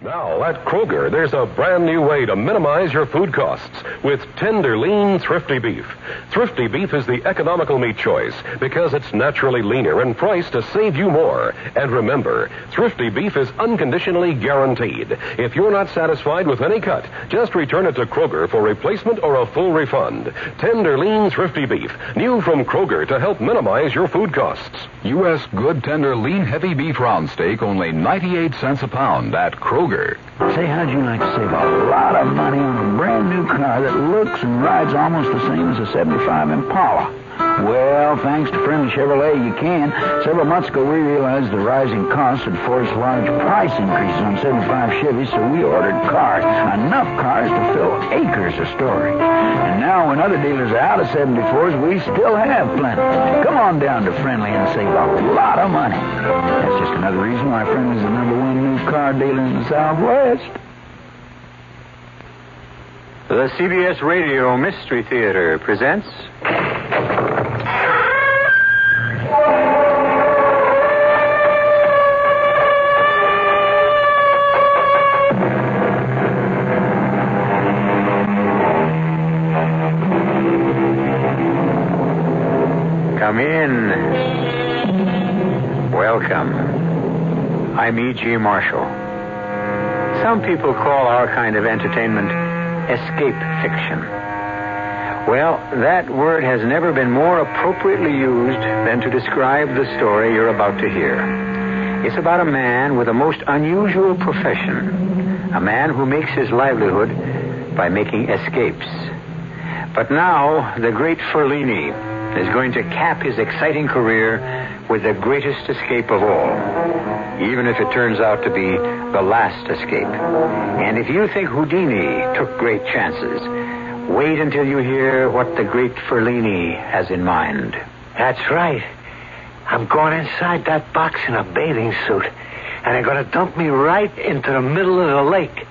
Now, at Kroger, there's a brand new way to minimize your food costs with tender, lean, thrifty beef. Thrifty beef is the economical meat choice because it's naturally leaner and priced to save you more. And remember, thrifty beef is unconditionally guaranteed. If you're not satisfied with any cut, just return it to Kroger for replacement or a full refund. Tender, lean, thrifty beef, new from Kroger to help minimize your food costs. U.S. good, tender, lean, heavy beef round steak, only 98 cents a pound at Kroger. Say, how'd you like to save a lot of money on a brand new car that looks and rides almost the same as a 75 Impala? Well, thanks to Friendly Chevrolet, you can. Several months ago, we realized the rising costs had forced large price increases on 75 Chevys, so we ordered cars. Enough cars to fill acres of storage. And now, when other dealers are out of 74s, we still have plenty. Come on down to Friendly and save a lot of money. That's just another reason why Friendly's the #1 new car dealer in the Southwest. The CBS Radio Mystery Theater presents... Come in. Welcome. I'm E.G. Marshall. Some people call our kind of entertainment escape fiction. Well, that word has never been more appropriately used than to describe the story you're about to hear. It's about a man with a most unusual profession, a man who makes his livelihood by making escapes. But now, the great Ferlini is going to cap his exciting career with the greatest escape of all, even if it turns out to be the last escape. And if you think Houdini took great chances, wait until you hear what the great Ferlini has in mind. That's right. I'm going inside that box in a bathing suit, and they're going to dump me right into the middle of the lake.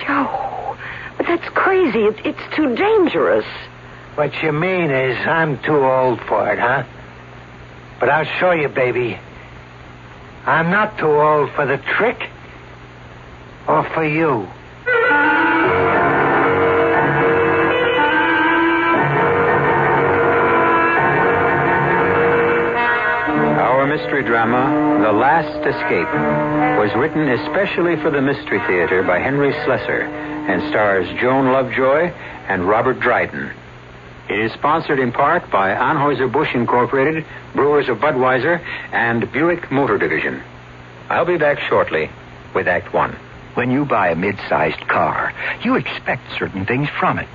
Joe, but that's crazy. It's too dangerous. What you mean is I'm too old for it, huh? But I'll show you, baby. I'm not too old for the trick. Or for you. Our mystery drama, The Last Escape, was written especially for the Mystery Theater by Henry Slessor and stars Joan Lovejoy and Robert Dryden. It is sponsored in part by Anheuser-Busch Incorporated, Brewers of Budweiser, and Buick Motor Division. I'll be back shortly with Act One. When you buy a mid-sized car, you expect certain things from it.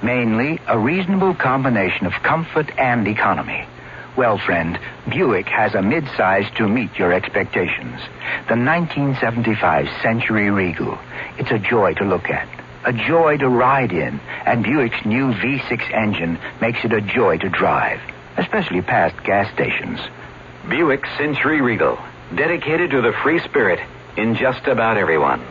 Mainly, a reasonable combination of comfort and economy. Well, friend, Buick has a mid-size to meet your expectations. The 1975 Century Regal. It's a joy to look at. A joy to ride in, and Buick's new V6 engine makes it a joy to drive, especially past gas stations. Buick Century Regal, dedicated to the free spirit in just about everyone.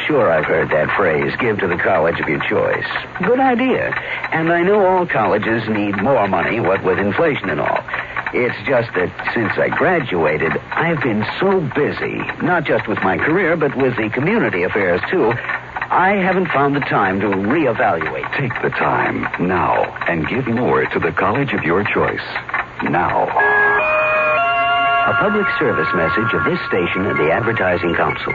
Sure, I've heard that phrase, give to the college of your choice. Good idea. And I know all colleges need more money, what with inflation and all. It's just that since I graduated, I've been so busy, not just with my career, but with the community affairs, too, I haven't found the time to reevaluate. Take the time now and give more to the college of your choice. Now. A public service message of this station and the Advertising Council.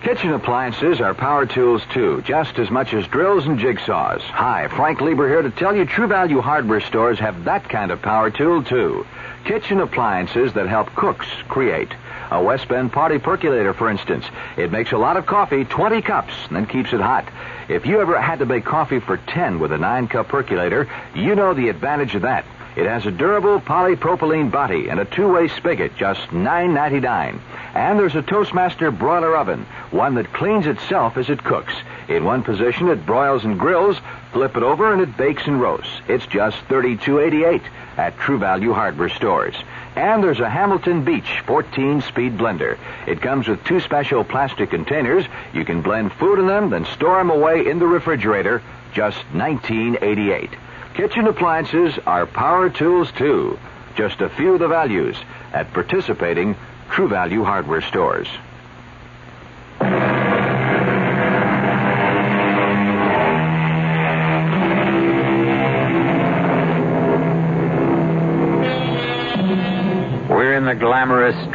Kitchen appliances are power tools, too, just as much as drills and jigsaws. Hi, Frank Lieber here to tell you True Value hardware stores have that kind of power tool, too. Kitchen appliances that help cooks create. A West Bend party percolator, for instance. It makes a lot of coffee, 20 cups, and then keeps it hot. If you ever had to make coffee for 10 with a 9-cup percolator, you know the advantage of that. It has a durable polypropylene body and a two-way spigot, just $9.99. And there's a Toastmaster broiler oven, one that cleans itself as it cooks. In one position, it broils and grills. Flip it over, and it bakes and roasts. It's just $32.88 at True Value hardware stores. And there's a Hamilton Beach 14-speed blender. It comes with 2 special plastic containers. You can blend food in them, then store them away in the refrigerator. Just $19.88. Kitchen appliances are power tools, too. Just a few of the values at participating True Value hardware stores.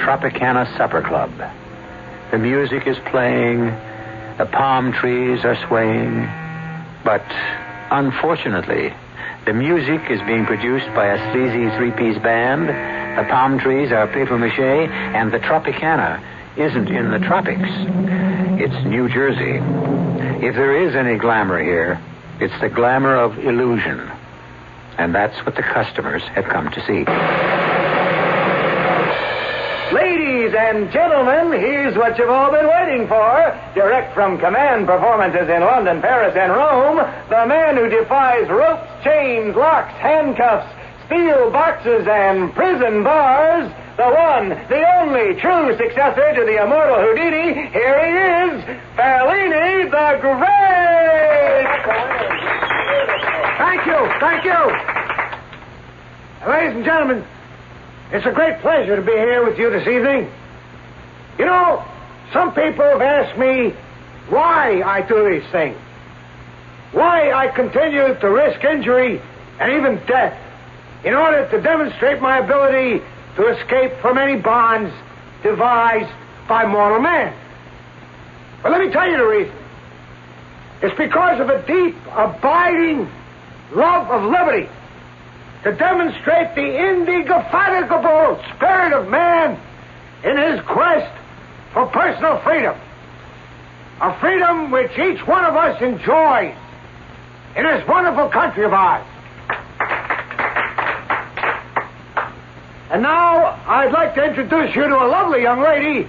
Tropicana Supper Club. The music is playing, the palm trees are swaying, but unfortunately, the music is being produced by a sleazy three-piece band, the palm trees are papier-mâché, and the Tropicana isn't in the tropics. It's New Jersey. If there is any glamour here, it's the glamour of illusion. And that's what the customers have come to see. Ladies and gentlemen, here's what you've all been waiting for. Direct from Command performances in London, Paris, and Rome, the man who defies ropes, chains, locks, handcuffs, steel boxes, and prison bars, the one, the only true successor to the immortal Houdini. Here he is, Fellini the Great! Thank you. Ladies and gentlemen, it's a great pleasure to be here with you this evening. You know, some people have asked me why I do these things. Why I continue to risk injury and even death in order to demonstrate my ability to escape from any bonds devised by mortal man. But let me tell you the reason. It's because of a deep, abiding love of liberty, to demonstrate the indefatigable spirit of man in his quest for personal freedom. A freedom which each one of us enjoys in this wonderful country of ours. And now I'd like to introduce you to a lovely young lady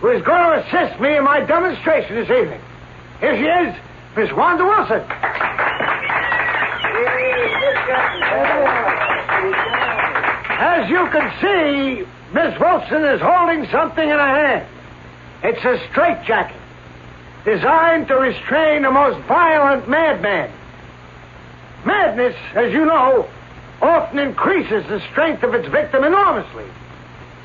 who is going to assist me in my demonstration this evening. Here she is, Miss Wanda Wilson. As you can see, Miss Wilson is holding something in her hand. It's a straitjacket designed to restrain the most violent madman. Madness, as you know, often increases the strength of its victim enormously.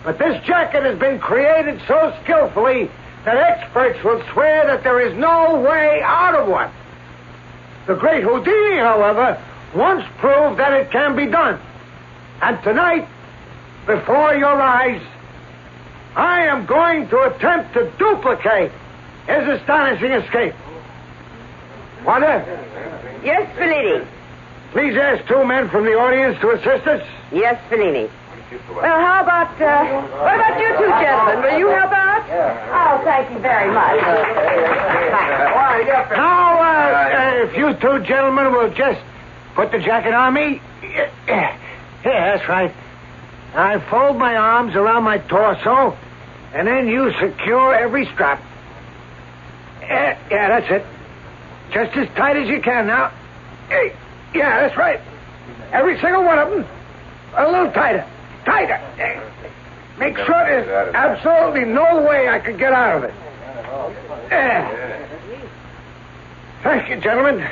But this jacket has been created so skillfully that experts will swear that there is no way out of one. The great Houdini, however, once proved that it can be done. And tonight, before your eyes, I am going to attempt to duplicate his astonishing escape. Wanda? Yes, Fellini. Please ask two men from the audience to assist us. Yes, Fellini. Well, what about you two gentlemen? Will you help out? Oh, thank you very much. Now, if you two gentlemen will just put the jacket on me. Yeah, that's right. I fold my arms around my torso, and then you secure every strap. Yeah, that's it. Just as tight as you can now. Yeah, that's right. Every single one of them. A little tighter. Tighter. Make sure there's absolutely no way I could get out of it. Thank you, gentlemen.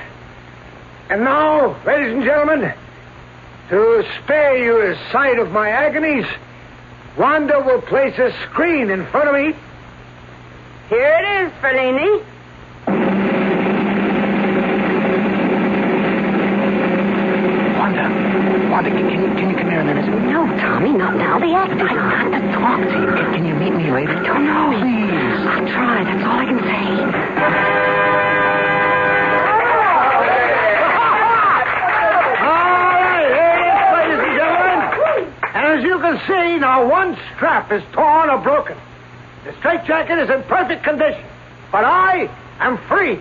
And now, ladies and gentlemen, to spare you the sight of my agonies, Wanda will place a screen in front of me. Here it is, Fellini. Wanda, can you come here a minute? No, Tommy, not now. The act is on. I've got to talk to you. Can you meet me later? I don't know. Please. I'll try. That's all I can say. As you can see, now one strap is torn or broken. The straitjacket is in perfect condition, but I am free.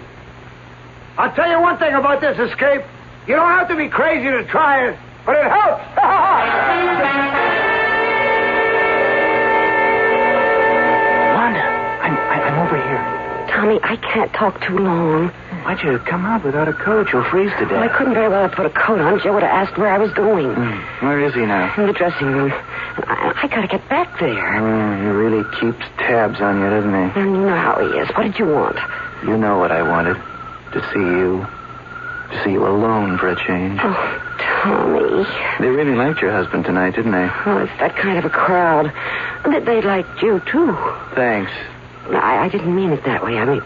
I'll tell you one thing about this escape. You don't have to be crazy to try it, but it helps. Wanda, I'm over here. Tommy, I can't talk too long. Why'd you come out without a coat? You'll freeze to death. Well, I couldn't very well have put a coat on. Joe would have asked where I was going. Where is he now? In the dressing room. I got to get back there. He really keeps tabs on you, doesn't he? And you know how he is. What did you want? You know what I wanted. To see you. To see you alone for a change. Oh, Tommy. They really liked your husband tonight, didn't they? Oh, it's that kind of a crowd. They liked you, too. Thanks. I didn't mean it that way. I mean,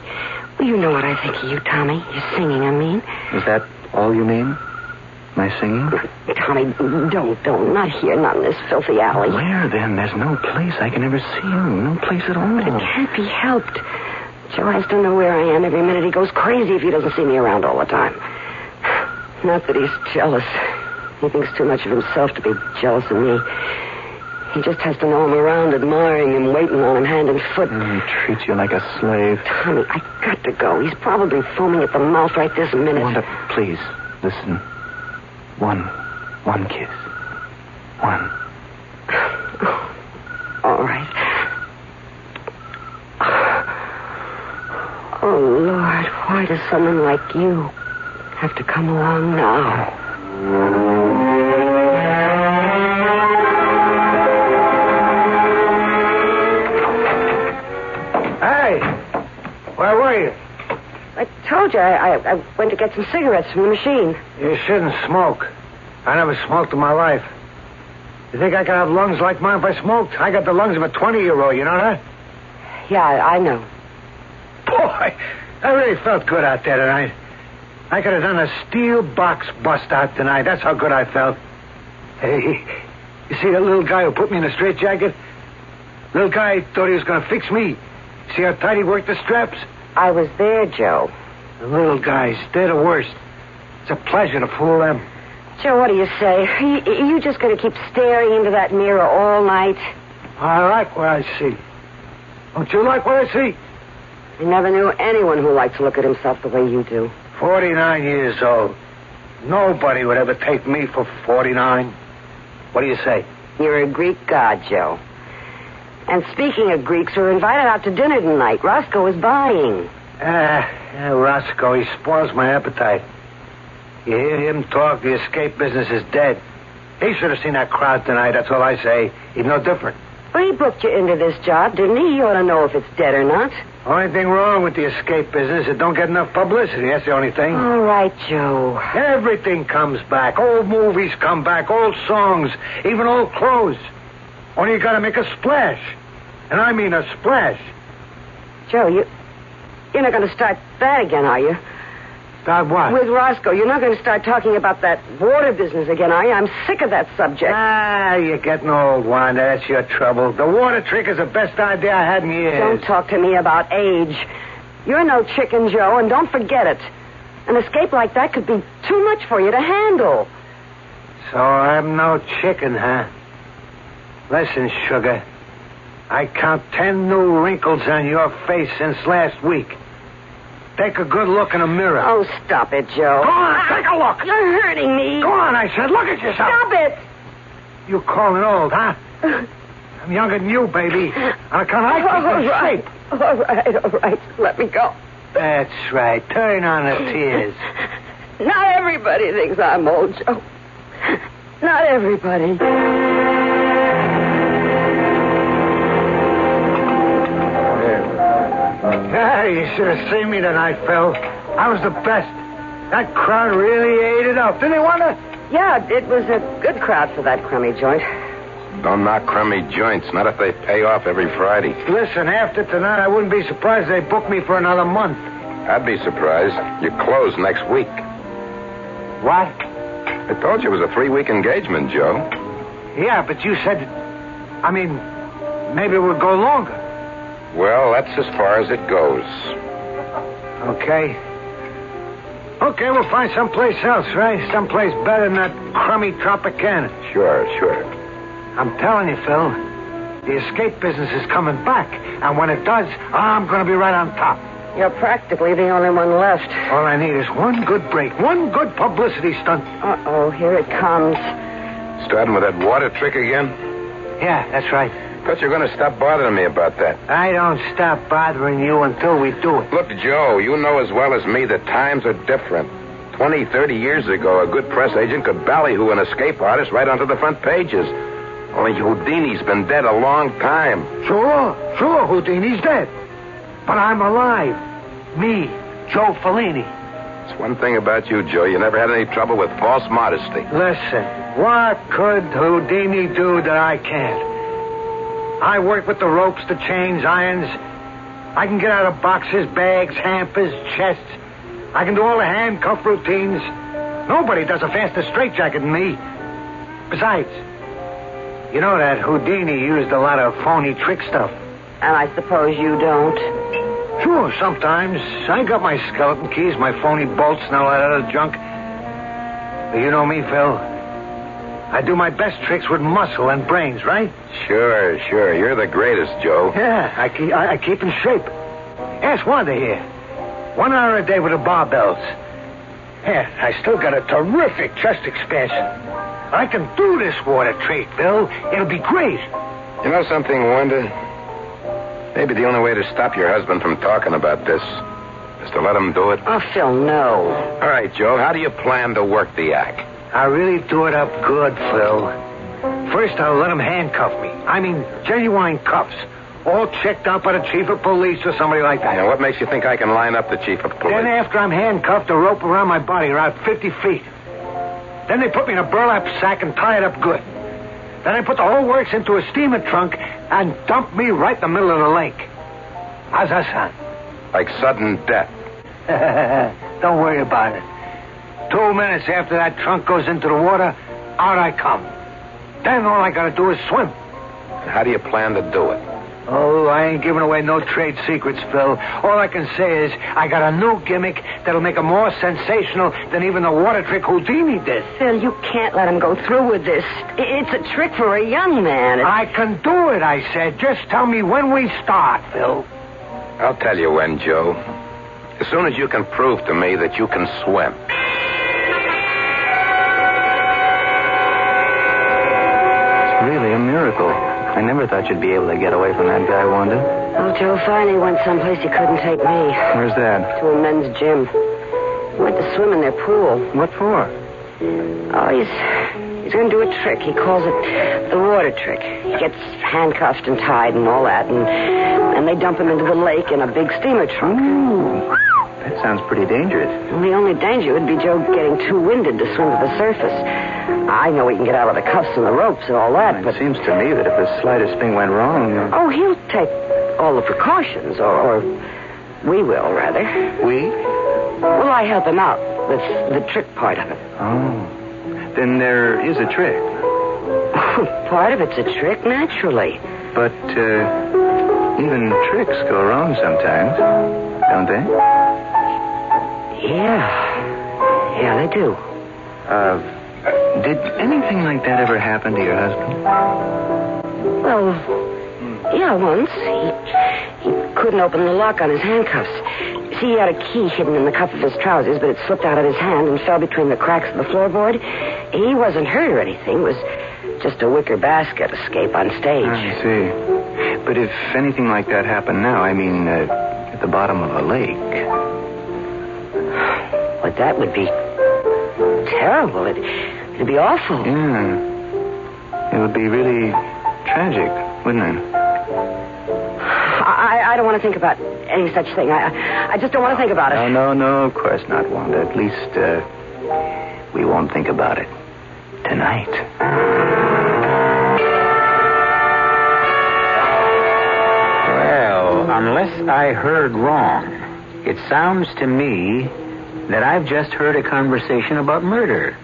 well, you know what I think of you, Tommy. Your singing, I mean. Is that all you mean? My singing? Tommy, don't. Not here, not in this filthy alley. Where, then? There's no place I can ever see you. No place at all. But it can't be helped. Joe has to know where I am every minute. He goes crazy if he doesn't see me around all the time. Not that he's jealous. He thinks too much of himself to be jealous of me. He just has to know I'm around, admiring him, waiting on him, hand and foot. He treats you like a slave. Tommy, I got to go. He's probably foaming at the mouth right this minute. Wanda, please, listen. One kiss. One. All right. Oh, Lord, why does someone like you have to come along now? Hey, where were you? I told you I went to get some cigarettes from the machine. You shouldn't smoke. I never smoked in my life. You think I could have lungs like mine if I smoked? I got the lungs of a 20-year-old, you know that? Yeah, I know. Boy, I really felt good out there tonight. I could have done a steel box bust out tonight. That's how good I felt. Hey, you see that little guy who put me in a straitjacket? Little guy thought he was going to fix me. See how tight he worked the straps? I was there, Joe. The little guys, they're the worst. It's a pleasure to fool them. Joe, what do you say? You just going to keep staring into that mirror all night? I like what I see. Don't you like what I see? I never knew anyone who liked to look at himself the way you do. 49 years old. Nobody would ever take me for 49. What do you say? You're a Greek god, Joe. And speaking of Greeks, we're invited out to dinner tonight. Roscoe is buying. Roscoe, he spoils my appetite. You hear him talk, the escape business is dead. He should have seen that crowd tonight, that's all I say. He's no different. Well, he booked you into this job, didn't he? He ought to know if it's dead or not. Only thing wrong with the escape business, it don't get enough publicity. That's the only thing. All right, Joe. Everything comes back. Old movies come back, old songs, even old clothes. Only you gotta make a splash. And I mean a splash. Joe, you're not going to start that again, are you? Start what? With Roscoe. You're not going to start talking about that water business again, are you? I'm sick of that subject. You're getting old, Wanda. That's your trouble. The water trick is the best idea I had in years. Don't talk to me about age. You're no chicken, Joe, and don't forget it. An escape like that could be too much for you to handle. So I'm no chicken, huh? Listen, sugar. I count 10 new wrinkles on your face since last week. Take a good look in a mirror. Oh, stop it, Joe. Go on, take a look. You're hurting me. Go on, I said. Look at yourself. Stop it. You calling old, huh? I'm younger than you, baby. On account I keep in shape. All right. Let me go. That's right. Turn on the tears. Not everybody thinks I'm old, Joe. Not everybody. You should have seen me tonight, Phil. I was the best. That crowd really ate it up. Didn't they, Wanda? Yeah, it was a good crowd for that crummy joint. Don't knock crummy joints, not if they pay off every Friday. Listen, after tonight, I wouldn't be surprised if they booked me for another month. I'd be surprised. You close next week. What? I told you it was a 3-week engagement, Joe. Yeah, but you said... maybe it would go longer. Well, that's as far as it goes. Okay. Okay, we'll find someplace else, right? Someplace better than that crummy Tropicana. Sure. I'm telling you, Phil, the escape business is coming back. And when it does, I'm going to be right on top. You're practically the only one left. All I need is one good break, one good publicity stunt. Uh-oh, here it comes. Starting with that water trick again? Yeah, that's right. Thought you were going to stop bothering me about that. I don't stop bothering you until we do it. Look, Joe, you know as well as me that times are different. 20, 30 years ago, a good press agent could ballyhoo an escape artist right onto the front pages. Only Houdini's been dead a long time. Sure, Houdini's dead. But I'm alive. Me, Joe Fellini. It's one thing about you, Joe. You never had any trouble with false modesty. Listen, what could Houdini do that I can't? I work with the ropes, the chains, irons. I can get out of boxes, bags, hampers, chests. I can do all the handcuff routines. Nobody does a faster straitjacket than me. Besides, you know that Houdini used a lot of phony trick stuff. And I suppose you don't. Sure, sometimes. I got my skeleton keys, my phony bolts, and all that other junk. But you know me, Phil. I do my best tricks with muscle and brains, right? Sure. You're the greatest, Joe. Yeah, I keep in shape. Ask Wanda here. 1 hour a day with the barbells. Yeah, I still got a terrific chest expansion. I can do this water trick, Phil. It'll be great. You know something, Wanda? Maybe the only way to stop your husband from talking about this is to let him do it. Oh, Phil, no. All right, Joe, how do you plan to work the act? I really do it up good, Phil. First, I'll let him handcuff me. I mean, genuine cuffs. All checked out by the chief of police or somebody like that. Now, what makes you think I can line up the chief of police? Then after I'm handcuffed, a rope around my body around 50 feet. Then they put me in a burlap sack and tie it up good. Then I put the whole works into a steamer trunk and dump me right in the middle of the lake. How's that sound? Like sudden death. Don't worry about it. 2 minutes after that trunk goes into the water, out I come. Then all I gotta do is swim. And how do you plan to do it? Oh, I ain't giving away no trade secrets, Phil. All I can say is I got a new gimmick that'll make it more sensational than even the water trick Houdini did. Phil, you can't let him go through with this. It's a trick for a young man. I can do it, I said. Just tell me when we start, Phil. I'll tell you when, Joe. As soon as you can prove to me that you can swim. It's really a miracle. I never thought you'd be able to get away from that guy, Wanda. Oh, Joe finally went someplace he couldn't take me. Where's that? To a men's gym. He went to swim in their pool. What for? Oh, he's going to do a trick. He calls it the water trick. He gets handcuffed and tied and all that, and they dump him into the lake in a big steamer trunk. Ooh. That sounds pretty dangerous. Well, the only danger would be Joe getting too winded to swim to the surface. I know he can get out of the cuffs and the ropes and all that, but... It seems to me that if the slightest thing went wrong... Oh, he'll take all the precautions, or we will, rather. We? Well, I help him out with the trick part of it. Oh. Then there is a trick. Part of it's a trick, naturally. But, even tricks go wrong sometimes, don't they? Yeah, they do. Did anything like that ever happen to your husband? Well, yeah, once. He couldn't open the lock on his handcuffs. See, he had a key hidden in the cuff of his trousers, but it slipped out of his hand and fell between the cracks of the floorboard. He wasn't hurt or anything. It was just a wicker basket escape on stage. I see. But if anything like that happened now, I mean, at the bottom of a lake... But that would be terrible. It'd be awful. Yeah. It would be really tragic, wouldn't it? I don't want to think about any such thing. I just don't want to think about it. No, of course not, Wanda. At least, we won't think about it tonight. Well, unless I heard wrong, it sounds to me that I've just heard a conversation about murder.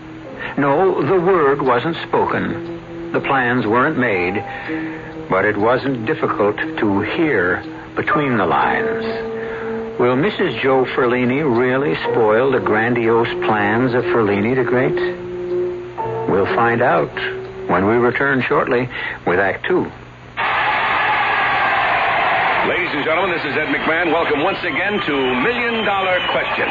No, the word wasn't spoken. The plans weren't made. But it wasn't difficult to hear between the lines. Will Mrs. Joe Ferlini really spoil the grandiose plans of Ferlini the Great? We'll find out when we return shortly with Act 2. Ladies and gentlemen, this is Ed McMahon. Welcome once again to Million Dollar Question.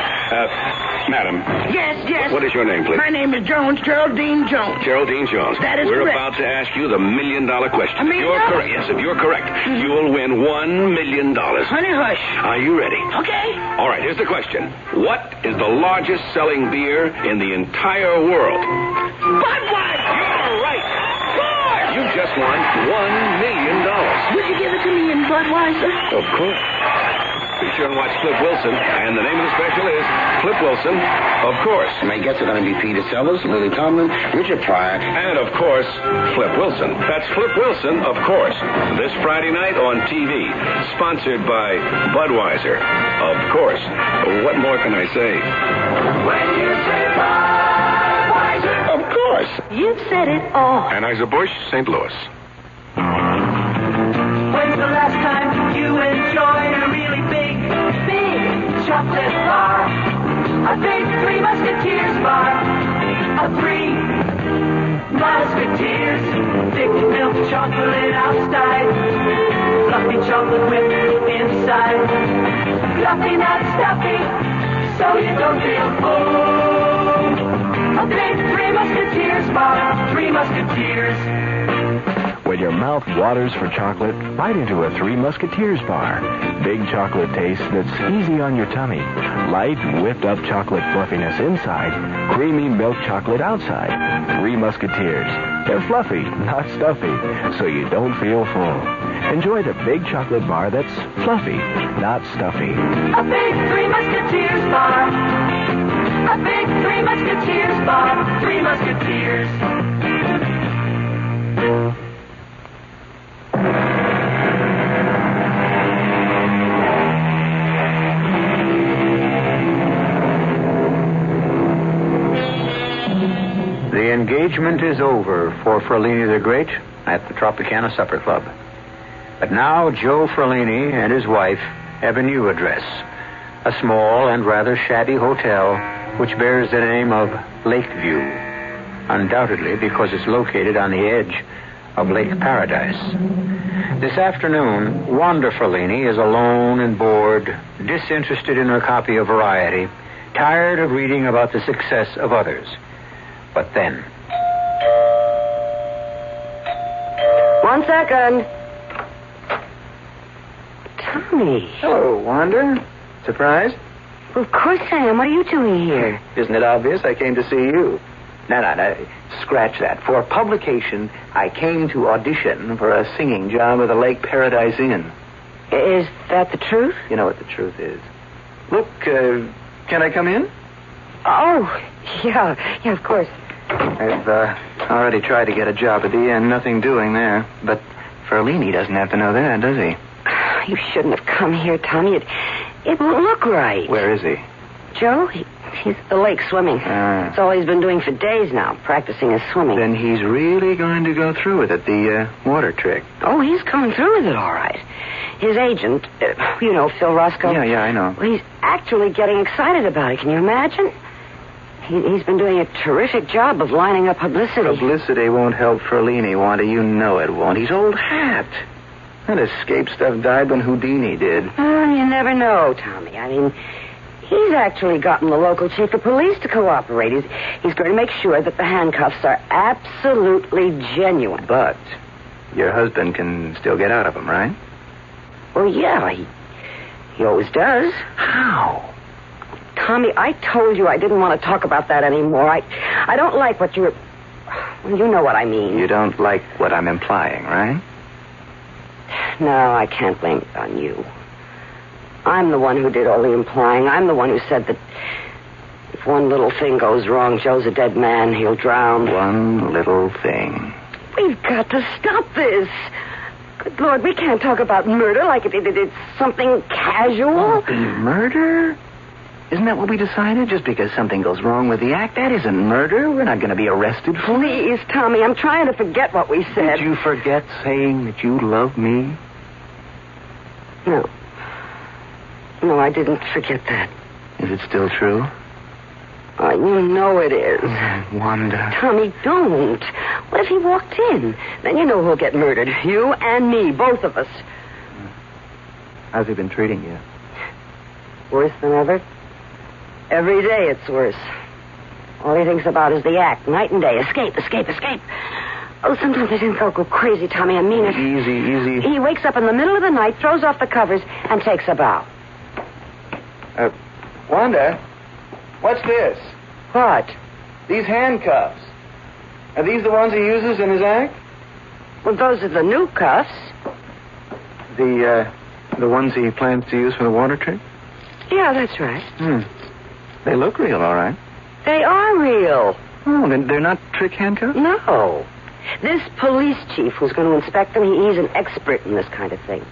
Madam. Yes. What is your name, please? My name is Jones, Geraldine Jones. Geraldine Jones. That is We're correct. about to ask you the $1 million question. $1 million? If you're correct, yes, if you're correct, you will win $1 million. Honey, hush. Are you ready? Okay. All right, here's the question. What is the largest selling beer in the entire world? Budweiser. You're right. You just won $1 million. Will you give it to me in Budweiser? Of course. Be sure and watch Flip Wilson. And the name of the special is Flip Wilson, of course. My guests are going to be Peter Sellers, Lily Tomlin, Richard Pryor. And, of course, Flip Wilson. That's Flip Wilson, of course. This Friday night on TV. Sponsored by Budweiser. Of course. What more can I say? When you say bye. course. You've said it all. Anheuser-Busch, St. Louis. When's the last time you enjoyed a really big chocolate bar? A big Three Musketeers bar. A Three Musketeers. Thick milk chocolate outside. Fluffy chocolate whipped inside. Fluffy, not stuffy, so you don't feel full. A big Three Musketeers bar. Three Musketeers. When your mouth waters for chocolate, bite into a Three Musketeers bar. Big chocolate taste that's easy on your tummy. Light, whipped up chocolate fluffiness inside. Creamy milk chocolate outside. Three Musketeers. They're fluffy, not stuffy, so you don't feel full. Enjoy the big chocolate bar that's fluffy, not stuffy. A big Three Musketeers bar. A big Three Musketeers bar. Three Musketeers. The engagement is over for Ferlini the Great at the Tropicana Supper Club. But now Joe Ferlini and his wife have a new address, a small and rather shabby hotel which bears the name of Lakeview, undoubtedly because it's located on the edge of Lake Paradise. This afternoon, Wanda Ferlini is alone and bored, disinterested in her copy of Variety, tired of reading about the success of others. But then... One second. Tommy. Hello, Wanda. Surprised? Well, of course I am. What are you doing here? Isn't it obvious? I came to see you. No. Scratch that. For publication, I came to audition for a singing job at the Lake Paradise Inn. Is that the truth? You know what the truth is. Look, can I come in? Oh, yeah, of course. I've already tried to get a job at the inn. Nothing doing there. But Ferlini doesn't have to know that, does he? You shouldn't have come here, Tommy. It won't look right. Where is he? Joe? He's at the lake swimming. That's all he's been doing for days now, practicing his swimming. Then he's really going to go through with it, the water trick. Oh, he's going through with it, all right. His agent, Phil Roscoe. Yeah, I know. Well, he's actually getting excited about it. Can you imagine? He's been doing a terrific job of lining up publicity. Publicity won't help Ferlini, Wanda. You know it won't. He's old hat. That escape stuff died when Houdini did. You never know, Tommy. I mean, he's actually gotten the local chief of police to cooperate. He's going to make sure that the handcuffs are absolutely genuine. But your husband can still get out of them, right? Well, yeah, he always does. How? Tommy, I told you I didn't want to talk about that anymore. I don't like what you're... Well, you know what I mean. You don't like what I'm implying, right? No, I can't blame it on you. I'm the one who did all the implying. I'm the one who said that if one little thing goes wrong, Joe's a dead man. He'll drown. One little thing. We've got to stop this. Good Lord, we can't talk about murder like it's something casual. Murder? Isn't that what we decided? Just because something goes wrong with the act, that isn't murder. We're not going to be arrested for it. Please, Tommy, I'm trying to forget what we said. Did you forget saying that you love me? No, I didn't forget that. Is it still true? You know it is. Wanda. Tommy, don't. What if he walked in? Then you know who'll get murdered. You and me, both of us. How's he been treating you? Worse than ever. Every day it's worse. All he thinks about is the act, night and day. Escape. Oh, sometimes I think I'll go crazy, Tommy. I mean it. Easy. He wakes up in the middle of the night, throws off the covers, and takes a bow. Wanda, what's this? What? These handcuffs. Are these the ones he uses in his act? Well, those are the new cuffs. The ones he plans to use for the water trick? Yeah, that's right. They look real, all right. They are real. Oh, they're not trick handcuffs? No. This police chief who's going to inspect them, he's an expert in this kind of thing.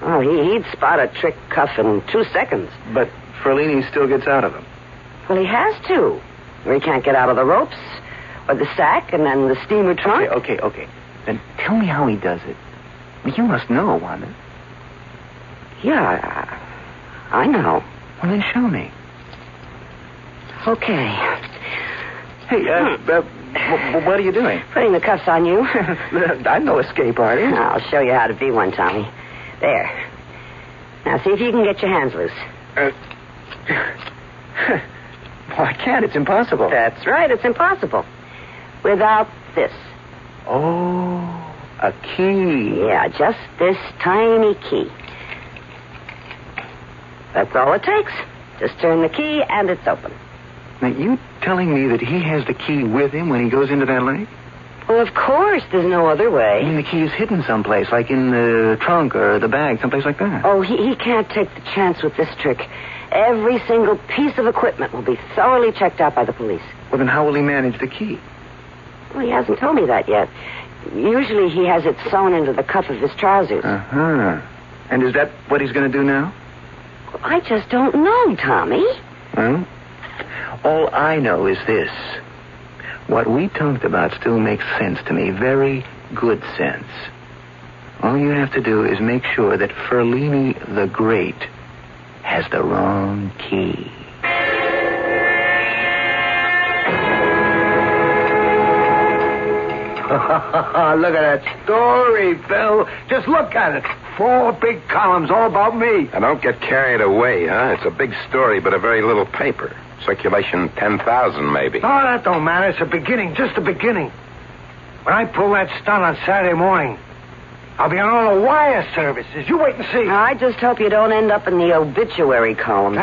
Oh, he'd spot a trick cuff in 2 seconds. But Ferlini still gets out of them. Well, he has to. Or he can't get out of the ropes. Or the sack and then the steamer trunk. Okay. Then tell me how he does it. You must know, Wanda. Yeah, I know. Well, then show me. Okay. Hey, what are you doing? Putting the cuffs on you. I'm no escape artist. I'll show you how to be one, Tommy. There. Now, see if you can get your hands loose. Well, I can't. It's impossible. That's right. It's impossible. Without this. Oh, a key. Yeah, just this tiny key. That's all it takes. Just turn the key and it's open. Now, you telling me that he has the key with him when he goes into that lake? Well, of course. There's no other way. I mean, the key is hidden someplace, like in the trunk or the bag, someplace like that. Oh, he can't take the chance with this trick. Every single piece of equipment will be thoroughly checked out by the police. Well, then how will he manage the key? Well, he hasn't told me that yet. Usually he has it sewn into the cuff of his trousers. Uh-huh. And is that what he's going to do now? Well, I just don't know, Tommy. Well, all I know is this. What we talked about still makes sense to me. Very good sense. All you have to do is make sure that Ferlini the Great has the wrong key. Look at that story, Phil. Just look at it. 4 big columns all about me. Now, don't get carried away, huh? It's a big story, but a very little paper. Circulation 10,000, maybe. Oh, that don't matter. It's a beginning, just a beginning. When I pull that stunt on Saturday morning, I'll be on all the wire services. You wait and see. I just hope you don't end up in the obituary column.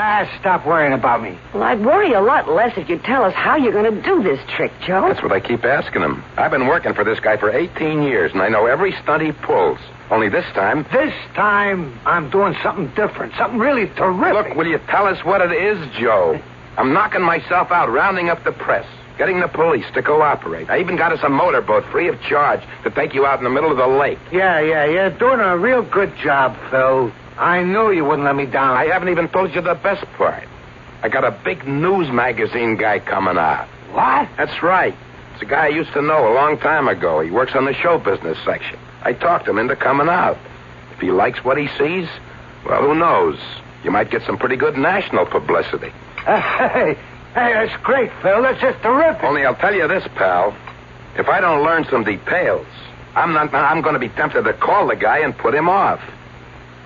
Stop worrying about me. Well, I'd worry a lot less if you'd tell us how you're going to do this trick, Joe. That's what I keep asking him. I've been working for this guy for 18 years, and I know every stunt he pulls. Only this time... This time, I'm doing something different, something really terrific. Look, will you tell us what it is, Joe? I'm knocking myself out, rounding up the press, getting the police to cooperate. I even got us a motorboat free of charge to take you out in the middle of the lake. Yeah. You're doing a real good job, Phil. I knew you wouldn't let me down. I haven't even told you the best part. I got a big news magazine guy coming out. What? That's right. It's a guy I used to know a long time ago. He works on the show business section. I talked him into coming out. If he likes what he sees, well, who knows? You might get some pretty good national publicity. Hey, that's great, Phil. That's just terrific. Only I'll tell you this, pal. If I don't learn some details, I'm going to be tempted to call the guy and put him off.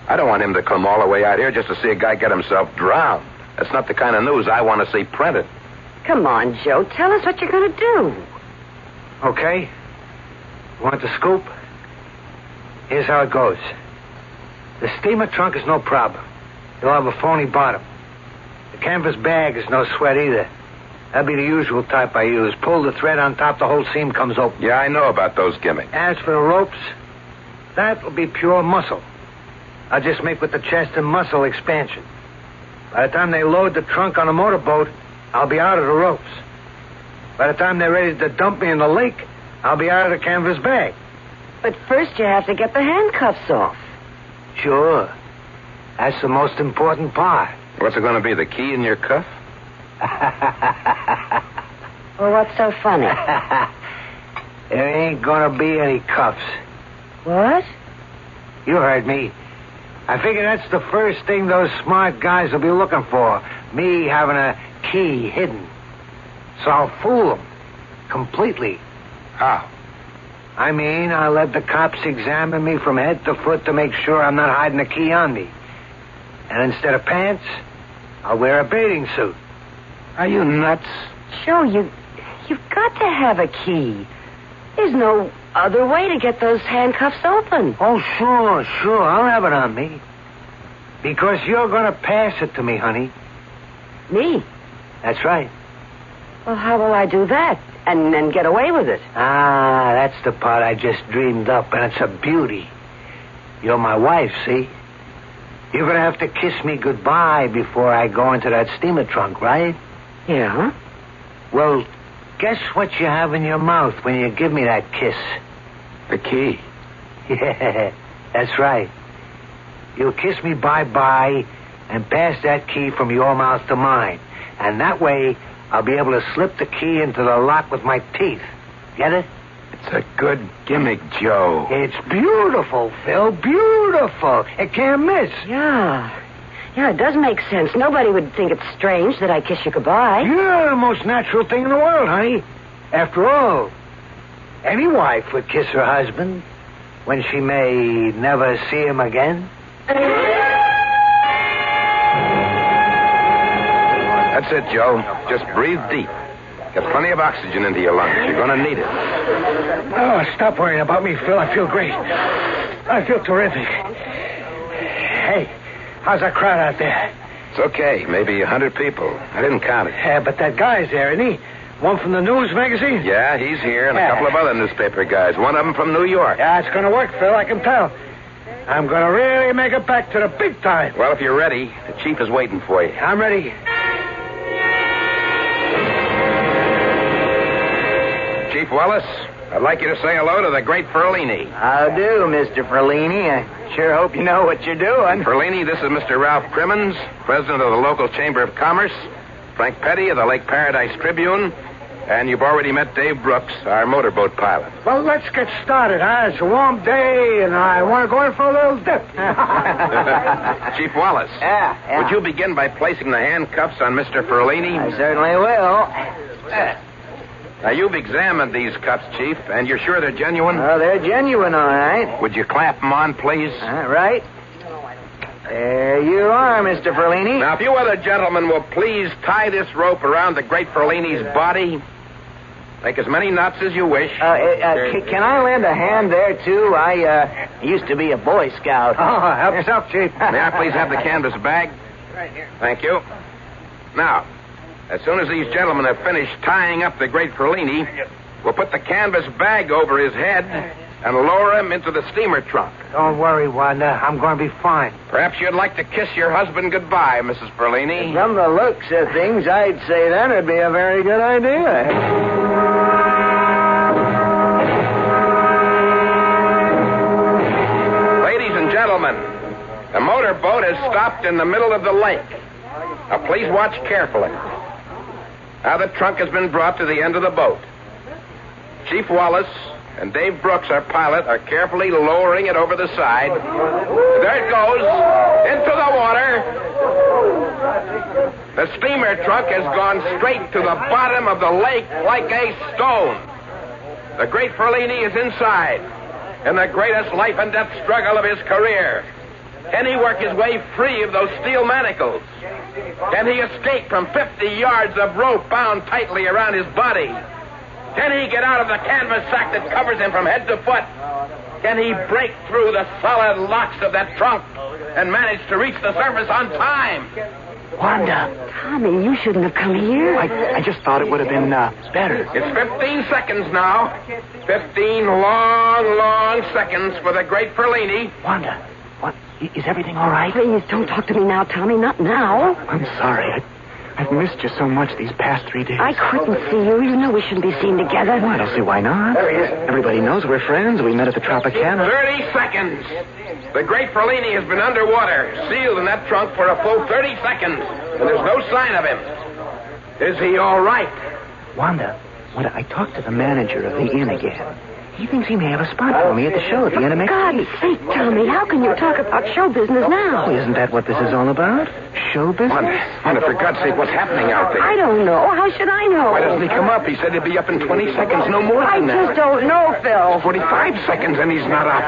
I don't want him to come all the way out here just to see a guy get himself drowned. That's not the kind of news I want to see printed. Come on, Joe. Tell us what you're going to do. Okay. You want the scoop? Here's how it goes. The steamer trunk is no problem. You'll have a phony bottom. The canvas bag is no sweat either. That'd be the usual type I use. Pull the thread on top, the whole seam comes open. Yeah, I know about those gimmicks. As for the ropes, that'll be pure muscle. I'll just make with the chest and muscle expansion. By the time they load the trunk on a motorboat, I'll be out of the ropes. By the time they're ready to dump me in the lake, I'll be out of the canvas bag. But first you have to get the handcuffs off. Sure. That's the most important part. What's it going to be, the key in your cuff? Well, what's so funny? There ain't going to be any cuffs. What? You heard me. I figure that's the first thing those smart guys will be looking for. Me having a key hidden. So I'll fool them. Completely. How? I mean, I'll let the cops examine me from head to foot to make sure I'm not hiding a key on me. And instead of pants, I'll wear a bathing suit. Are you nuts? Joe, you've got to have a key. There's no other way to get those handcuffs open. Oh, sure. I'll have it on me. Because you're going to pass it to me, honey. Me? That's right. Well, how will I do that? And then get away with it? Ah, that's the part I just dreamed up, and it's a beauty. You're my wife, see? You're going to have to kiss me goodbye before I go into that steamer trunk, right? Yeah. Well, guess what you have in your mouth when you give me that kiss? The key. Yeah, that's right. You'll kiss me bye-bye and pass that key from your mouth to mine. And that way, I'll be able to slip the key into the lock with my teeth. Get it? It's a good gimmick, Joe. It's beautiful, Phil. Beautiful. It can't miss. Yeah, it does make sense. Nobody would think it's strange that I kiss you goodbye. Yeah, the most natural thing in the world, honey. After all, any wife would kiss her husband when she may never see him again. That's it, Joe. Just breathe deep. Get plenty of oxygen into your lungs. You're going to need it. Oh, stop worrying about me, Phil. I feel great. I feel terrific. Hey, how's that crowd out there? It's okay. Maybe 100 people. I didn't count it. Yeah, but that guy's there, isn't he? One from the news magazine? Yeah, he's here, and a couple of other newspaper guys. One of them from New York. Yeah, it's going to work, Phil. I can tell. I'm going to really make it back to the big time. Well, if you're ready, the chief is waiting for you. I'm ready. Chief Wallace, I'd like you to say hello to the great Ferlini. How do, Mr. Ferlini? I sure hope you know what you're doing. Ferlini, this is Mr. Ralph Crimmins, president of the local Chamber of Commerce, Frank Petty of the Lake Paradise Tribune, and you've already met Dave Brooks, our motorboat pilot. Well, let's get started, huh? It's a warm day, and I want to go in for a little dip. Chief Wallace. Yeah. Would you begin by placing the handcuffs on Mr. Ferlini? I certainly will. Now, you've examined these cuffs, Chief, and you're sure they're genuine? Oh, they're genuine, all right. Would you clamp them on, please? Right. There you are, Mr. Ferlini. Now, if you other gentlemen will please tie this rope around the great Ferlini's body. Make as many knots as you wish. Can I lend a hand there, too? I used to be a Boy Scout. Oh, help yourself, Chief. May I please have the canvas bag? Right here. Thank you. Now, as soon as these gentlemen have finished tying up the great Ferlini, we'll put the canvas bag over his head and lower him into the steamer trunk. Don't worry, Wanda. I'm going to be fine. Perhaps you'd like to kiss your husband goodbye, Mrs. Ferlini. From the looks of things, I'd say that would be a very good idea. Ladies and gentlemen, the motorboat has stopped in the middle of the lake. Now, please watch carefully. Now the trunk has been brought to the end of the boat. Chief Wallace and Dave Brooks, our pilot, are carefully lowering it over the side. There it goes. Into the water. The steamer trunk has gone straight to the bottom of the lake like a stone. The great Ferlini is inside in the greatest life and death struggle of his career. Can he work his way free of those steel manacles? Can he escape from 50 yards of rope bound tightly around his body? Can he get out of the canvas sack that covers him from head to foot? Can he break through the solid locks of that trunk and manage to reach the surface on time? Wanda. Tommy, you shouldn't have come here. I just thought it would have been better. It's 15 seconds now. 15 long seconds for the great Ferlini. Wanda, what? Is everything all right? Please, don't talk to me now, Tommy. Not now. I'm sorry. I've missed you so much these past 3 days. I couldn't see you. You know we shouldn't be seen together. Well, I don't see why not. There he is. Everybody knows we're friends. We met at the Tropicana. 30 seconds. The great Ferlini has been underwater, sealed in that trunk for a full 30 seconds, and there's no sign of him. Is he all right? Wanda, when I talked to the manager of the inn again, he thinks he may have a spot for me at the show at the end of next God's week. sake, Tommy, how can you talk about show business now? Well, isn't that what this is all about? Show business? Wanda, for God's sake, what's happening out there? I don't know. How should I know? Why doesn't he come up? He said he'd be up in 20 seconds, no more I than that. just don't know, Phil. 45 seconds and he's not up.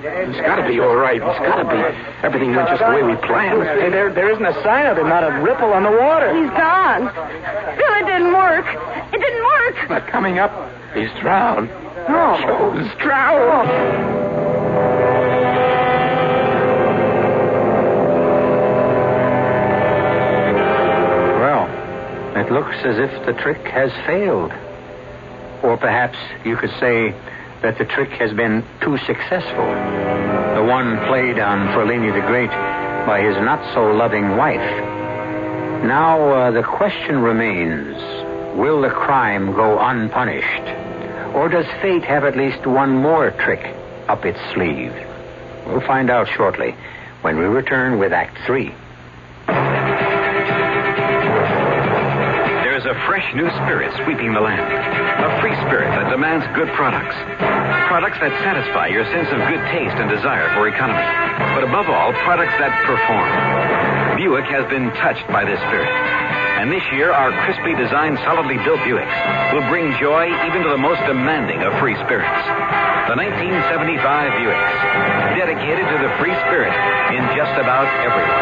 He's got to be all right. He's got to be. Everything went just the way we planned. Hey, there isn't a sign of him, not a ripple on the water. He's gone. Phil, it didn't work. It didn't work. Not coming up. He's drowned. No. Joe's drowned. Well, it looks as if the trick has failed. Or perhaps you could say that the trick has been too successful. The one played on Ferlini the Great by his not-so-loving wife. Now, the question remains, will the crime go unpunished? Or does fate have at least one more trick up its sleeve? We'll find out shortly when we return with Act 3. There's new spirit sweeping the land. A free spirit that demands good products. Products that satisfy your sense of good taste and desire for economy. But above all, products that perform. Buick has been touched by this spirit. And this year, our crisply designed, solidly built Buicks will bring joy even to the most demanding of free spirits. The 1975 Buicks, dedicated to the free spirit in just about everyone.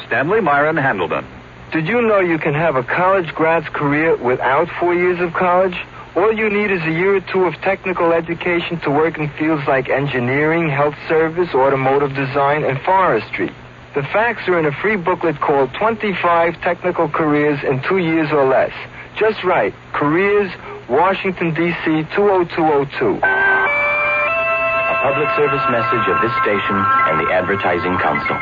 Stanley Myron Handleton. Did you know you can have a college grad's career without 4 years of college? All you need is a year or two of technical education to work in fields like engineering, health service, automotive design, and forestry. The facts are in a free booklet called 25 Technical Careers in 2 Years or Less. Just right. Careers, Washington, D.C., 20202. A public service message of this station and the Advertising Council.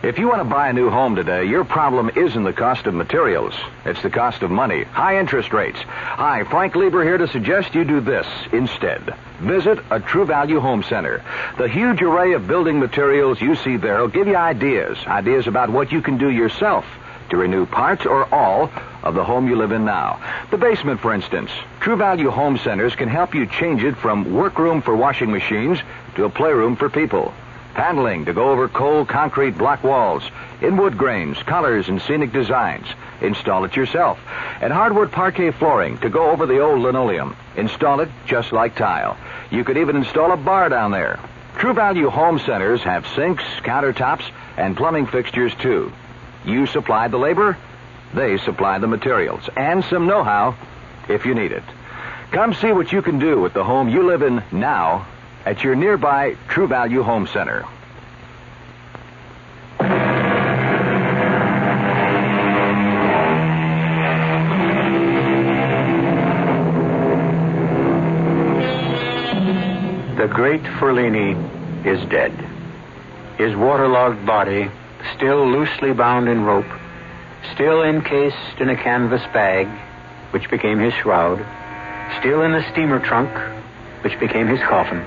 If you want to buy a new home today, your problem isn't the cost of materials. It's the cost of money, high interest rates. Hi, Frank Lieber here to suggest you do this instead. Visit a True Value Home Center. The huge array of building materials you see there will give you ideas about what you can do yourself to renew parts or all of the home you live in now. The basement, for instance. True Value Home Centers can help you change it from workroom for washing machines to a playroom for people. Paneling to go over cold concrete block walls, in wood grains, colors, and scenic designs. Install it yourself. And hardwood parquet flooring to go over the old linoleum. Install it just like tile. You could even install a bar down there. True Value Home Centers have sinks, countertops, and plumbing fixtures, too. You supply the labor, they supply the materials, and some know-how if you need it. Come see what you can do with the home you live in now at your nearby True Value Home Center. The great Ferlini is dead. His waterlogged body, still loosely bound in rope, still encased in a canvas bag, which became his shroud, still in the steamer trunk, which became his coffin,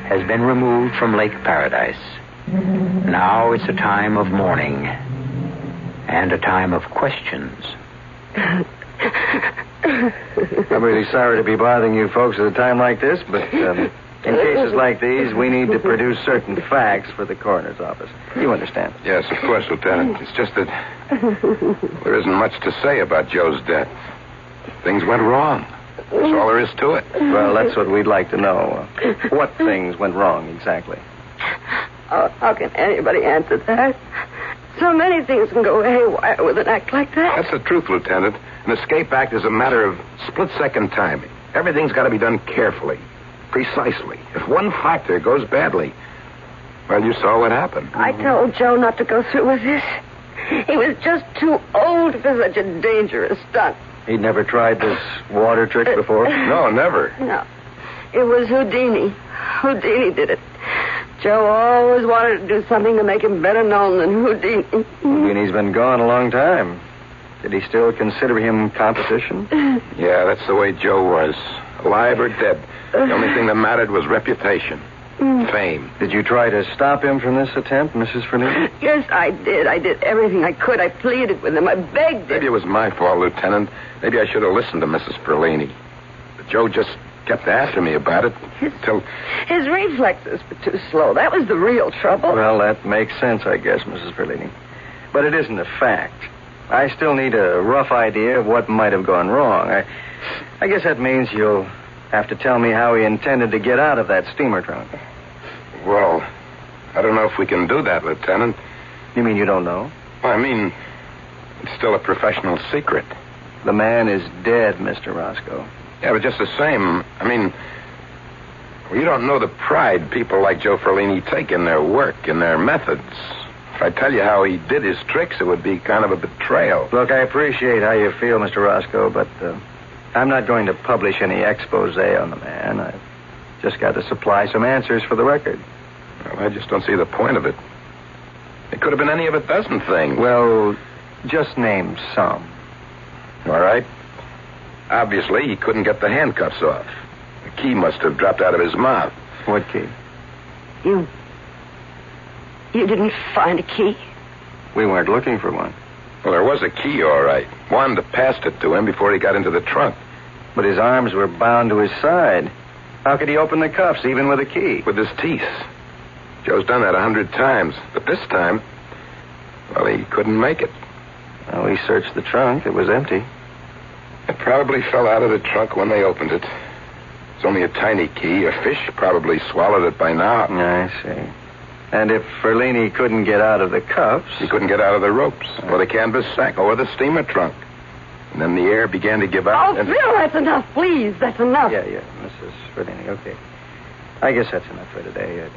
has been removed from Lake Paradise. Now it's a time of mourning and a time of questions. I'm really sorry to be bothering you folks at a time like this, but in cases like these, we need to produce certain facts for the coroner's office. You understand? Yes, of course, Lieutenant. It's just that there isn't much to say about Joe's death. Things went wrong. That's all there is to it. Well, that's what we'd like to know. What things went wrong exactly? Oh, how can anybody answer that? So many things can go haywire with an act like that. That's the truth, Lieutenant. An escape act is a matter of split-second timing. Everything's got to be done carefully, precisely. If one factor goes badly, well, you saw what happened. I told Joe not to go through with this. He was just too old for such a dangerous stunt. He'd never tried this water trick before? No, never. No. It was Houdini. Houdini did it. Joe always wanted to do something to make him better known than Houdini. Houdini's been gone a long time. Did he still consider him competition? Yeah, that's the way Joe was. Alive or dead. The only thing that mattered was reputation. Fame. Did you try to stop him from this attempt, Mrs. Ferlini? Yes, I did. I did everything I could. I pleaded with him. I begged him. Maybe it was my fault, Lieutenant. Maybe I should have listened to Mrs. Ferlini. But Joe just kept after me about it until... His reflexes were too slow. That was the real trouble. Well, that makes sense, I guess, Mrs. Ferlini. But it isn't a fact. I still need a rough idea of what might have gone wrong. I guess that means you'll have to tell me how he intended to get out of that steamer trunk. Well, I don't know if we can do that, Lieutenant. You mean you don't know? I mean, it's still a professional secret. The man is dead, Mr. Roscoe. Yeah, but just the same, I mean, you don't know the pride people like Joe Ferlini take in their work, in their methods. If I tell you how he did his tricks, it would be kind of a betrayal. Look, I appreciate how you feel, Mr. Roscoe, but I'm not going to publish any expose on the man. I've just got to supply some answers for the record. Well, I just don't see the point of it. It could have been any of a dozen things. Well, just name some. All right. Obviously, he couldn't get the handcuffs off. The key must have dropped out of his mouth. What key? You didn't find a key? We weren't looking for one. Well, there was a key, all right. Wanda passed it to him before he got into the trunk. But his arms were bound to his side. How could he open the cuffs, even with a key? With his teeth. Joe's done that 100 times. But this time, well, he couldn't make it. Well, we searched the trunk. It was empty. It probably fell out of the trunk when they opened it. It's only a tiny key. A fish probably swallowed it by now. I see. And if Ferlini couldn't get out of the cuffs... He couldn't get out of the ropes, or the canvas sack, or the steamer trunk. And then the air began to give out. Oh, Phil, that's enough, please. That's enough. Yeah, Mrs. Ferlini, okay. I guess that's enough for today. It's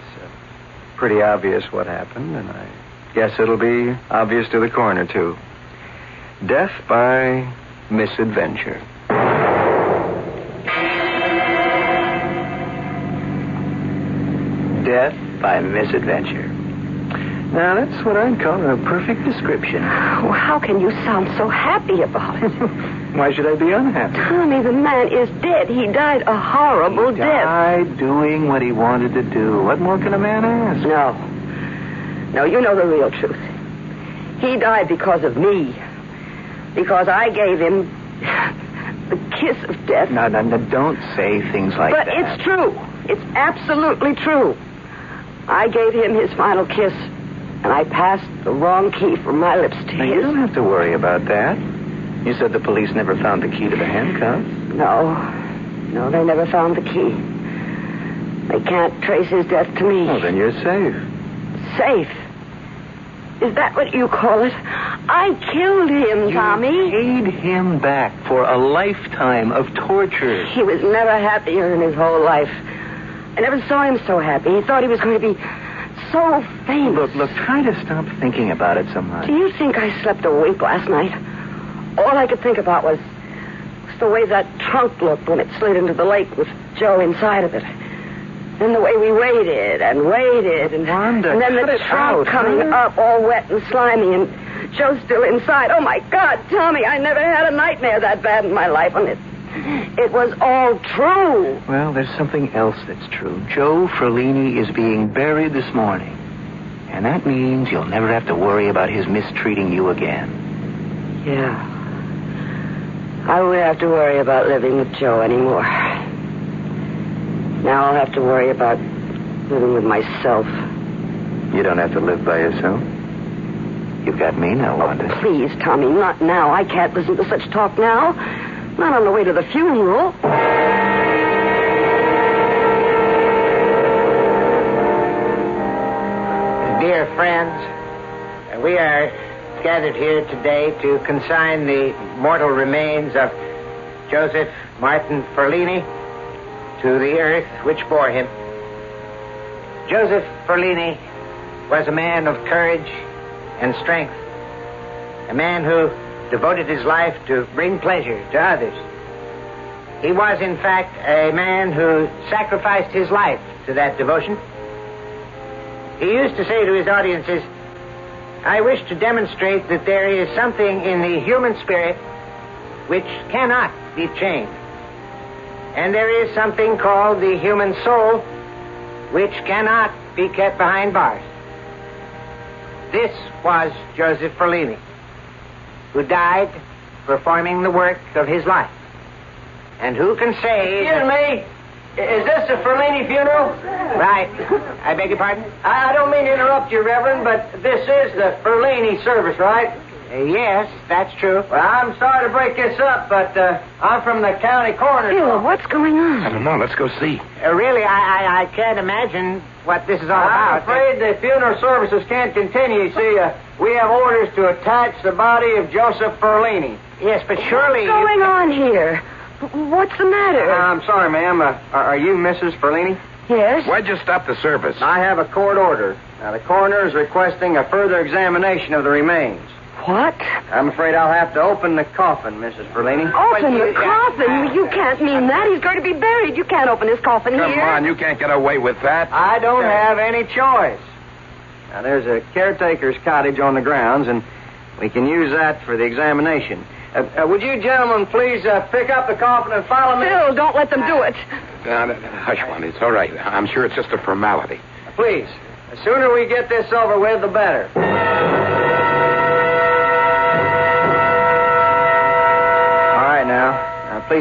pretty obvious what happened, and I guess it'll be obvious to the coroner, too. Death by misadventure. Death by misadventure. Now, that's what I'd call a perfect description. Well, how can you sound so happy about it? Why should I be unhappy? Tommy, the man is dead. He died a horrible death. Died doing what he wanted to do. What more can a man ask? No, you know the real truth. He died because of me. Because I gave him the kiss of death. No, don't say things like that. But it's true. It's absolutely true. I gave him his final kiss, and I passed the wrong key from my lips to now, his. You don't have to worry about that. You said the police never found the key to the handcuffs. No, they never found the key. They can't trace his death to me. Well, then you're safe. Safe? Is that what you call it? I killed him, Tommy. You paid him back for a lifetime of torture. He was never happier in his whole life. I never saw him so happy. He thought he was going to be so famous. Look, try to stop thinking about it so much. Do you think I slept a wink last night? All I could think about was the way that trunk looked when it slid into the lake with Joe inside of it. And the way we waited and waited. Wanda, and then the trunk coming up all wet and slimy and Joe's still inside. Oh, my God, Tommy, I never had a nightmare that bad in my life. And it was all true. Well, there's something else that's true. Joe Ferlini is being buried this morning. And that means you'll never have to worry about his mistreating you again. Yeah. I won't have to worry about living with Joe anymore. Now I'll have to worry about living with myself. You don't have to live by yourself. You've got me now, Wanda. Oh, please, Tommy, not now. I can't listen to such talk now. Not on the way to the funeral. Dear friends, we are gathered here today to consign the mortal remains of Joseph Martin Ferlini to the earth which bore him. Joseph Ferlini was a man of courage and strength, a man who devoted his life to bring pleasure to others. He was, in fact, a man who sacrificed his life to that devotion. He used to say to his audiences, I wish to demonstrate that there is something in the human spirit which cannot be chained. And there is something called the human soul which cannot be kept behind bars. This was Joseph Ferlini, who died performing the work of his life. And who can say... Excuse me. Is this the Ferlini funeral? Right. I beg your pardon? I don't mean to interrupt you, Reverend, but this is the Ferlini service, right? Yes, that's true. Well, I'm sorry to break this up, but I'm from the county coroner's Phil, office. what's going on? I don't know. Let's go see. Really, I can't imagine what this is all I'm about. afraid the funeral services can't continue. You see, we have orders to attach the body of Joseph Ferlini. Yes, but surely... What's going on here? What's the matter? I'm sorry, ma'am. Are you Mrs. Ferlini? Yes? Why'd you stop the service? I have a court order. Now, the coroner is requesting a further examination of the remains. What? I'm afraid I'll have to open the coffin, Mrs. Ferlini. Open the coffin? You can't mean that. He's going to be buried. You can't open his coffin Come here. on, you can't get away with that. I don't have any choice. Now, there's a caretaker's cottage on the grounds, and we can use that for the examination. Would you gentlemen please pick up the coffin and follow me? Phil, don't let them do it. Hush, Wanda. It's all right. I'm sure it's just a formality. Please. The sooner we get this over with, the better.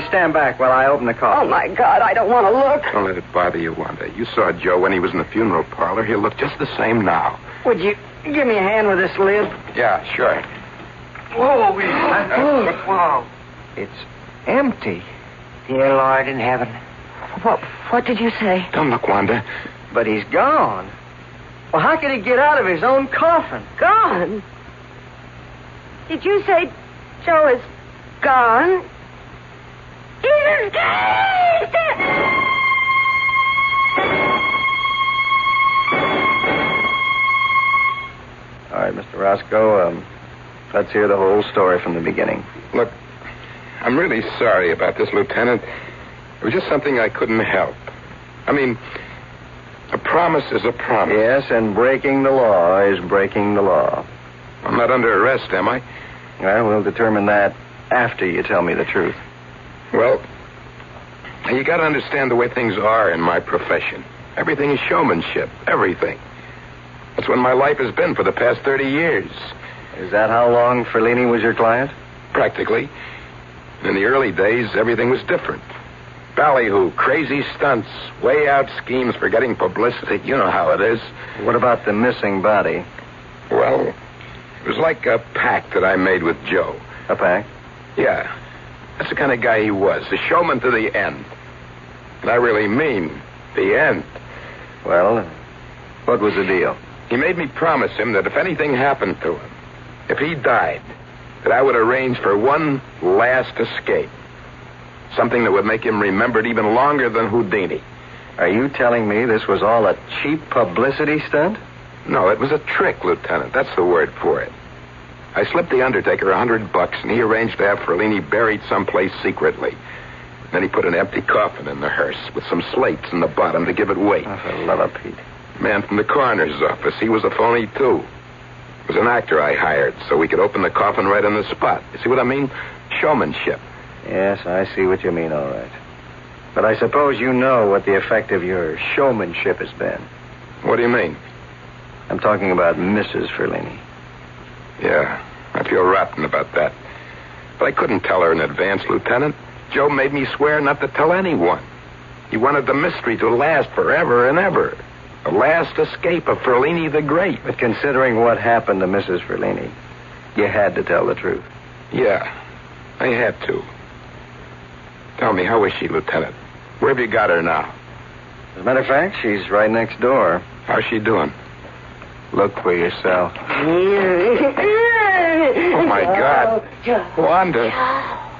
Fellini, stand back while I open the coffin. Oh, my God, I don't want to look. Don't let it bother you, Wanda. You saw Joe when he was in the funeral parlor. He'll look just the same now. Would you give me a hand with this lid? Yeah, sure. Whoa, whoa. It's empty. Dear Lord in heaven. What did you say? Don't look, Wanda. But he's gone. Well, how could he get out of his own coffin? Gone? Did you say Joe is gone? He's escaped! All right, Mr. Roscoe, let's hear the whole story from the beginning. Look, I'm really sorry about this, Lieutenant. It was just something I couldn't help. I mean, a promise is a promise. Yes, and breaking the law is breaking the law. I'm not under arrest, am I? Well, we'll determine that after you tell me the truth. Well, you got to understand the way things are in my profession. Everything is showmanship. Everything. That's what my life has been for the past 30 years. Is that how long Fellini was your client? Practically. In the early days, everything was different. Ballyhoo, crazy stunts, way out schemes for getting publicity. You know how it is. What about the missing body? Well, it was like a pact that I made with Joe. A pact? Yeah. That's the kind of guy he was. A showman to the end. And I really mean the end. Well, what was the deal? He made me promise him that if anything happened to him, if he died, that I would arrange for one last escape. Something that would make him remembered even longer than Houdini. Are you telling me this was all a cheap publicity stunt? No, it was a trick, Lieutenant. That's the word for it. I slipped the undertaker $100, and he arranged to have Fellini buried someplace secretly. Then he put an empty coffin in the hearse with some slates in the bottom to give it weight. Oh, for love of Pete. Man from the coroner's office, he was a phony, too. It was an actor I hired so we could open the coffin right on the spot. You see what I mean? Showmanship. Yes, I see what you mean, all right. But I suppose you know what the effect of your showmanship has been. What do you mean? I'm talking about Mrs. Fellini. Yeah, I feel rotten about that. But I couldn't tell her in advance, Lieutenant. Joe made me swear not to tell anyone. He wanted the mystery to last forever and ever. The last escape of Fellini the Great. But considering what happened to Mrs. Fellini, you had to tell the truth. Yeah, I had to. Tell me, how is she, Lieutenant? Where have you got her now? As a matter of fact, she's right next door. How's she doing? Look for yourself. Oh, my God. Wanda.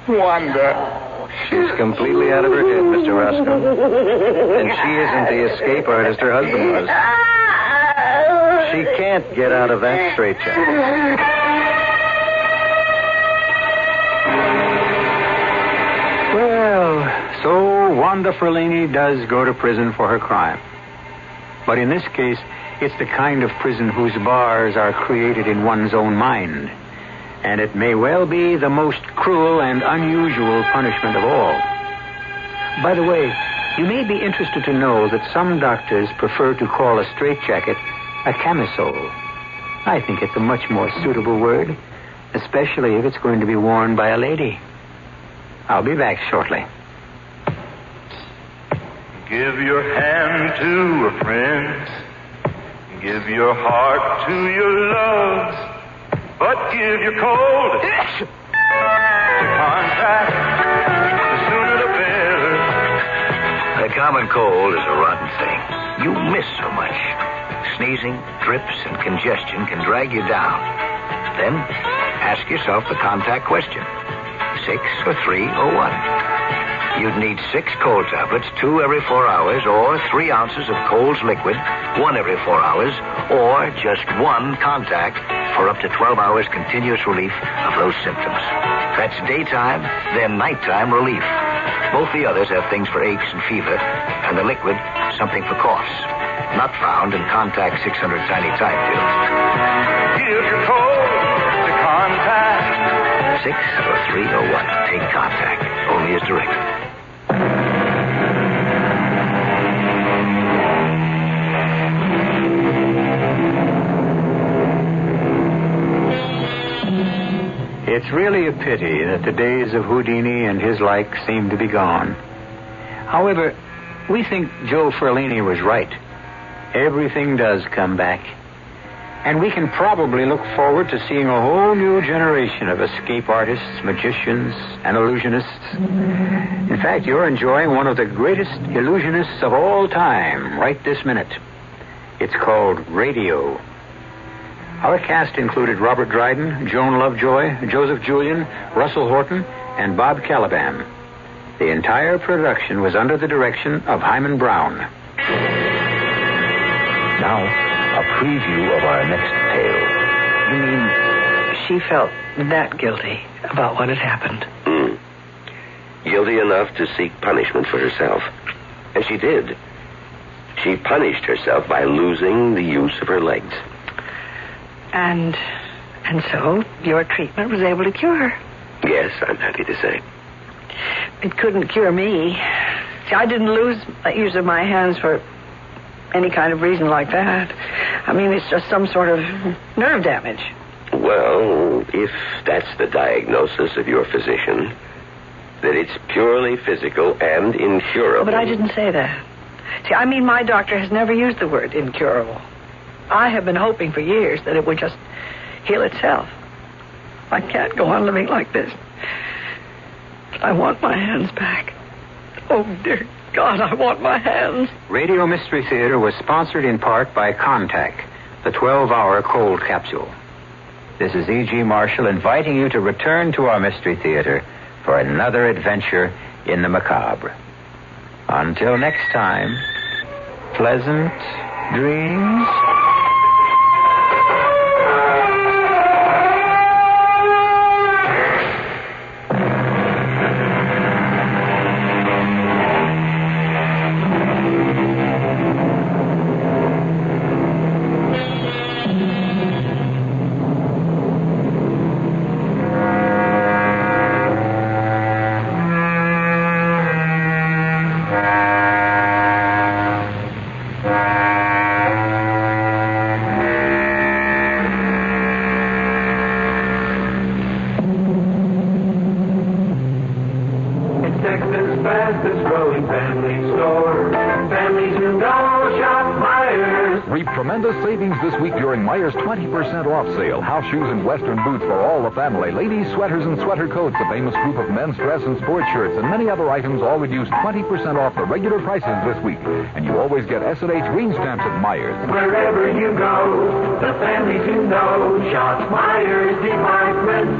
Wanda. She's completely out of her head, Mr. Roscoe. And she isn't the escape artist her husband was. She can't get out of that straitjacket. Well, so Wanda Fellini does go to prison for her crime. But in this case, it's the kind of prison whose bars are created in one's own mind. And it may well be the most cruel and unusual punishment of all. By the way, you may be interested to know that some doctors prefer to call a straitjacket a camisole. I think it's a much more suitable word, especially if it's going to be worn by a lady. I'll be back shortly. Give your hand to a friend. Give your heart to your loves. But give your cold to contact. The sooner the better. A common cold is a rotten thing. You miss so much. Sneezing, drips, and congestion can drag you down. Then ask yourself the contact question. 6 or 3 or 1. You'd need 6 cold tablets, 2 every 4 hours, or 3 ounces of Cold's liquid, 1 every 4 hours, or just 1 contact for up to 12 hours continuous relief of those symptoms. That's daytime, then nighttime relief. Both the others have things for aches and fever, and the liquid, something for coughs. Not found in Contact 600 Tiny Time pills. Give your cold to contact. 6 or 3 or 1. Take Contact. Only as directed. It's really a pity that the days of Houdini and his like seem to be gone. However, we think Joe Ferlini was right. Everything does come back. And we can probably look forward to seeing a whole new generation of escape artists, magicians, and illusionists. In fact, you're enjoying one of the greatest illusionists of all time right this minute. It's called radio. Our cast included Robert Dryden, Joan Lovejoy, Joseph Julian, Russell Horton, and Bob Caliban. The entire production was under the direction of Hyman Brown. Now, a preview of our next tale. You mean she felt that guilty about what had happened? Guilty enough to seek punishment for herself. And she did. She punished herself by losing the use of her legs. And so your treatment was able to cure her? Yes, I'm happy to say. It couldn't cure me. See, I didn't lose the use of my hands for any kind of reason like that. I mean, it's just some sort of nerve damage. Well, if that's the diagnosis of your physician, that it's purely physical and incurable. But I didn't say that. See, I mean, my doctor has never used the word incurable. I have been hoping for years that it would just heal itself. I can't go on living like this. I want my hands back. Oh, dear God, I want my hands. Radio Mystery Theater was sponsored in part by Contact, the 12-hour cold capsule. This is E.G. Marshall inviting you to return to our Mystery Theater for another adventure in the macabre. Until next time, pleasant dreams. Tremendous savings this week during Meijer's 20% off sale. House shoes and Western boots for all the family. Ladies' sweaters and sweater coats, a famous group of men's dress and sports shirts, and many other items all reduced 20% off the regular prices this week. And you always get S&H green stamps at Meijer's. Wherever you go, the families you know shop Meijer's Department